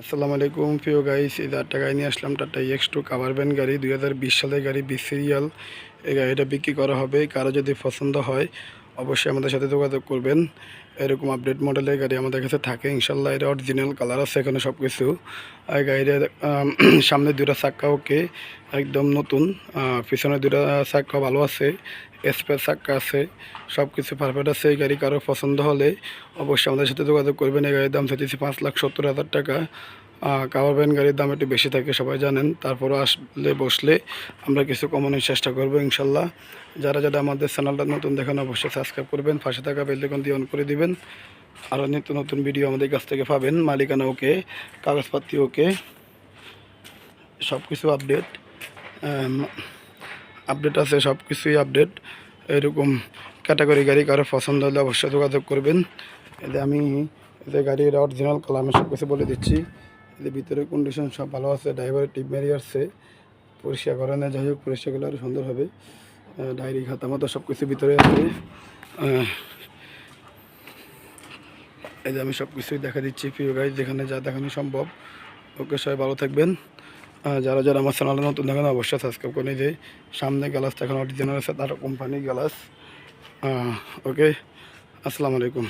আসসালামু আলাইকুম প্রিয় গাইস, এই টাকায় নিয়ে আসলাম টাটা EX2 কাভার ভ্যান গাড়ি 2020 সালের গাড়ি, 20 সিরিয়াল। এই গাড়িটা বিক্রি করা হবে। কারো যদি পছন্দ হয় অবশ্যই আমাদের সাথে যোগাযোগ করবেন। এরকম আপডেট মডেলের গাড়ি আমাদের কাছে থাকে ইনশাল্লাহ। এটা অরিজিনাল কালার আছে এখানে সব কিছু। আর গাড়িটার সামনে দুটা চাক্কা ওকে, একদম নতুন। পিছনে দুটা চাক্কা ভালো আছে, স্পেয়ার চাক্কা আছে, সব কিছু পারফেক্ট আছে। এই গাড়ি কারো পছন্দ হলে অবশ্যই আমাদের সাথে যোগাযোগ করবেন। এই গাড়ির দাম চাইছি 5,70,000 টাকা। কাভার ভ্যান গাড়ির দাম একটু বেশি থাকে, সবাই জানেন। তারপরও আসলে বসলে আমরা কিছু কমানোর চেষ্টা করবো ইনশাল্লাহ। যারা যারা আমাদের চ্যানেলটা নতুন দেখেন অবশ্যই সাবস্ক্রাইব করবেন, পাশে থাকা বেল আইকন দিয়ে অন করে দিবেন। আরও নিত্য নতুন ভিডিও আমাদের কাছ থেকে পাবেন। মালিকানা ওকে, কাগজপাতি ওকে, সব কিছু আপডেট আছে, সব কিছুই আপডেট। এরকম ক্যাটাগরি গাড়ি কারো পছন্দ হলে অবশ্যই যোগাযোগ করবেন। এতে আমি গাড়ির অরিজিনাল কালার আমি সব কিছু বলে দিচ্ছি। এদের ভিতরে কন্ডিশন সব ভালো আছে। ড্রাইভারের টিপ মেরি আসছে, পরিষ্কার করে না, যাই হোক পরিষ্কার করলে আরও সুন্দর হবে। ডায়েরি খাতা মতো সব কিছু ভিতরে আছে। এই যে আমি সব কিছুই দেখা দিচ্ছি প্রিয় গাড়ি, যেখানে যা দেখানো সম্ভব। ওকে, সবাই ভালো থাকবেন। যারা যারা আমার চ্যানেলে নতুন দেখেন অবশ্যই সাবস্ক্রাইব করে নিয়ে যে সামনে গ্লাসটা এখন অরিজিনাল আছে, তার কোম্পানি গ্লাস। ওকে, আসসালামু আলাইকুম।